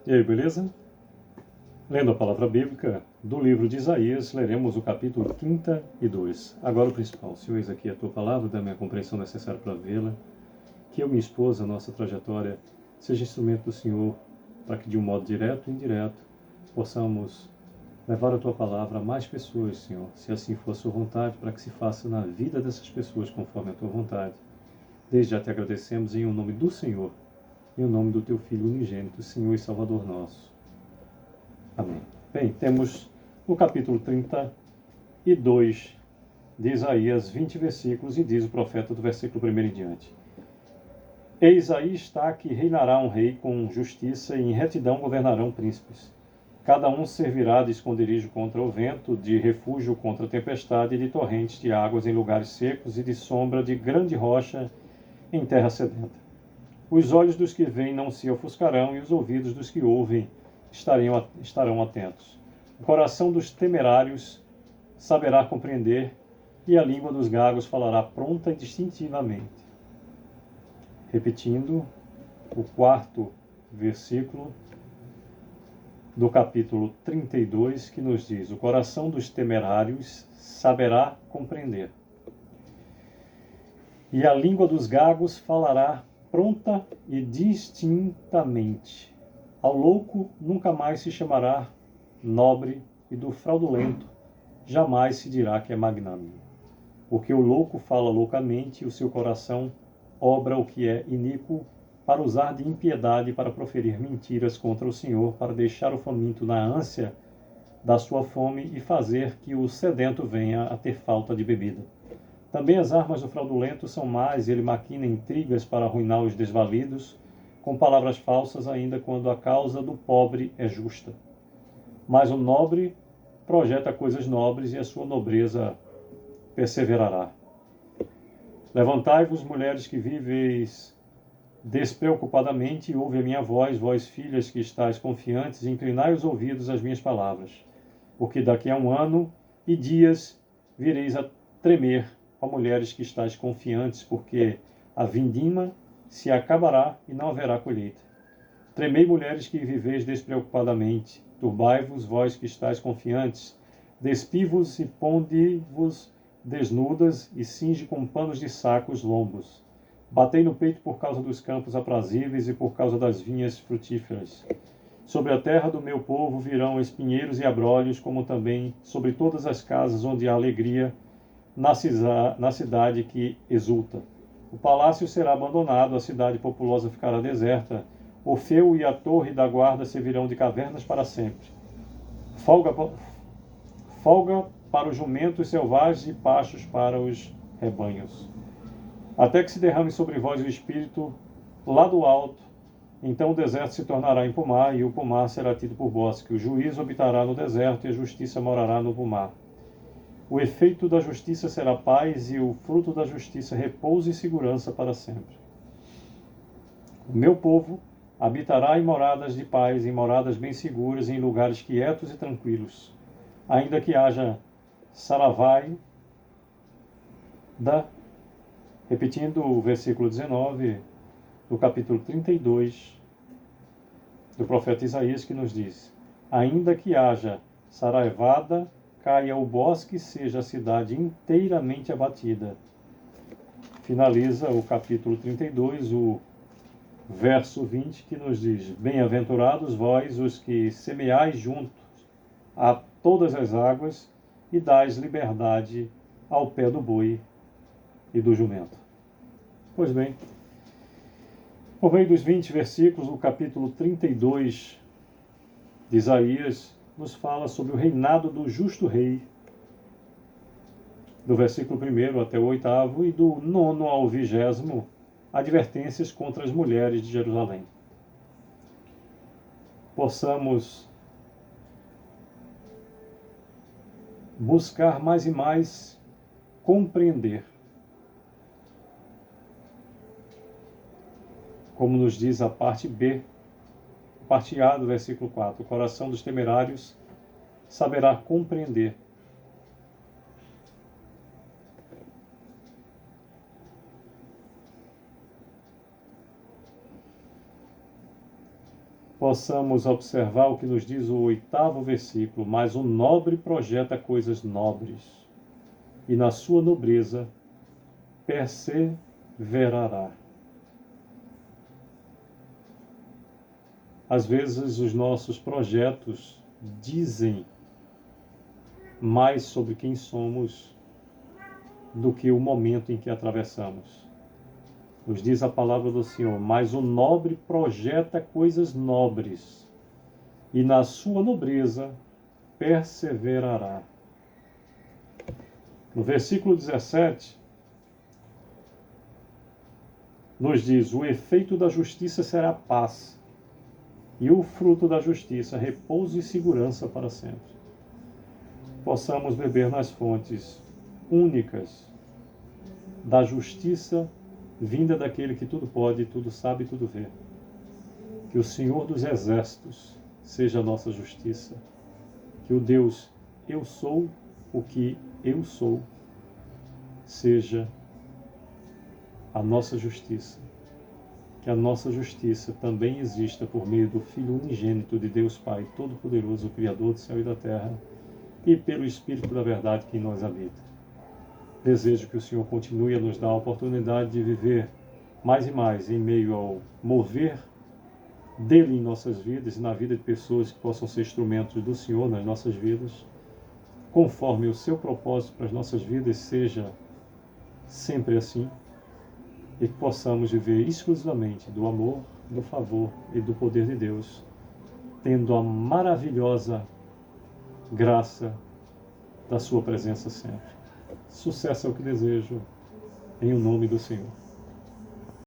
E aí, beleza? Lendo a palavra bíblica do livro de Isaías, leremos o capítulo 32. Agora o principal. Senhor, eis aqui a tua palavra, dá-me a compreensão necessária para vê-la. Que eu, minha esposa, nossa trajetória, seja instrumento do Senhor para que de um modo direto e indireto possamos levar a tua palavra a mais pessoas, Senhor. Se assim for a sua vontade, para que se faça na vida dessas pessoas conforme a tua vontade. Desde já te agradecemos em nome do Senhor, em nome do teu Filho unigênito, Senhor e Salvador nosso. Amém. Bem, temos no capítulo 32 de Isaías 20 versículos e diz o profeta do versículo 1 em diante. Eis aí está que reinará um rei com justiça e em retidão governarão príncipes. Cada um servirá de esconderijo contra o vento, de refúgio contra a tempestade e de torrentes de águas em lugares secos e de sombra de grande rocha em terra sedenta. Os olhos dos que veem não se ofuscarão e os ouvidos dos que ouvem estarão atentos. O coração dos temerários saberá compreender e a língua dos gagos falará pronta e distintivamente. Repetindo o quarto versículo do capítulo 32, que nos diz: o coração dos temerários saberá compreender e a língua dos gagos falará pronta e distintamente. Ao louco nunca mais se chamará nobre, e do fraudulento jamais se dirá que é magnânimo. Porque o louco fala loucamente, e o seu coração obra o que é iníquo, para usar de impiedade, para proferir mentiras contra o Senhor, para deixar o faminto na ânsia da sua fome e fazer que o sedento venha a ter falta de bebida. Também as armas do fraudulento são más, e ele maquina intrigas para arruinar os desvalidos, com palavras falsas ainda quando a causa do pobre é justa. Mas o nobre projeta coisas nobres, e a sua nobreza perseverará. Levantai-vos, mulheres que viveis despreocupadamente, e ouve a minha voz, vós filhas que estáis confiantes, e inclinai os ouvidos às minhas palavras. Porque daqui a 1 ano e dias vireis a tremer, ó mulheres que estáis confiantes, porque a vindima se acabará e não haverá colheita. Tremei, mulheres que viveis despreocupadamente, turbai-vos, vós que estáis confiantes, despi-vos e ponde-vos desnudas, e cinge com panos de saco os lombos. Batei no peito por causa dos campos aprazíveis e por causa das vinhas frutíferas. Sobre a terra do meu povo virão espinheiros e abrolhos, como também sobre todas as casas onde há alegria, na cidade que exulta. O palácio será abandonado, a cidade populosa ficará deserta, o feu e a torre da guarda servirão de cavernas para sempre. Folga para os jumentos selvagens e pachos para os rebanhos. Até que se derrame sobre vós o Espírito lá do alto, então o deserto se tornará em pomar, e o pomar será tido por bosque. O juízo habitará no deserto, e a justiça morará no pomar. O efeito da justiça será paz, e o fruto da justiça repouso e segurança para sempre. O meu povo habitará em moradas de paz, em moradas bem seguras, em lugares quietos e tranquilos. Ainda que haja saravai, repetindo o versículo 19 do capítulo 32 do profeta Isaías, que nos diz: ainda que haja saraivada, caia o bosque, seja a cidade inteiramente abatida. Finaliza o capítulo 32, o verso 20, que nos diz: bem-aventurados vós, os que semeais junto a todas as águas, e dais liberdade ao pé do boi e do jumento. Pois bem, por meio dos 20 versículos, o capítulo 32 de Isaías nos fala sobre o reinado do justo rei, do versículo 1 até o 8º, e do 9º ao 20º, advertências contra as mulheres de Jerusalém. Possamos buscar mais e mais compreender, como nos diz a parte B, a parte A do versículo 4, o coração dos temerários saberá compreender. possamos observar o que nos diz o 8º versículo: mas o nobre projeta coisas nobres, e na sua nobreza perseverará. Às vezes os nossos projetos dizem mais sobre quem somos do que o momento em que atravessamos. Nos diz a palavra do Senhor: mas o nobre projeta coisas nobres, e na sua nobreza perseverará. No versículo 17, nos diz: o efeito da justiça será paz, e o fruto da justiça, repouso e segurança para sempre. Possamos beber nas fontes únicas da justiça vinda daquele que tudo pode, tudo sabe e tudo vê. Que o Senhor dos Exércitos seja a nossa justiça. Que o Deus eu sou o que eu sou seja a nossa justiça. Que a nossa justiça também exista por meio do Filho unigênito de Deus Pai Todo-Poderoso, Criador do céu e da terra, e pelo Espírito da verdade que em nós habita. Desejo que o Senhor continue a nos dar a oportunidade de viver mais e mais em meio ao mover dele em nossas vidas e na vida de pessoas que possam ser instrumentos do Senhor nas nossas vidas, conforme o seu propósito para as nossas vidas seja sempre assim, e que possamos viver exclusivamente do amor, do favor e do poder de Deus, tendo a maravilhosa graça da sua presença sempre. Sucesso é o que desejo, em o nome do Senhor.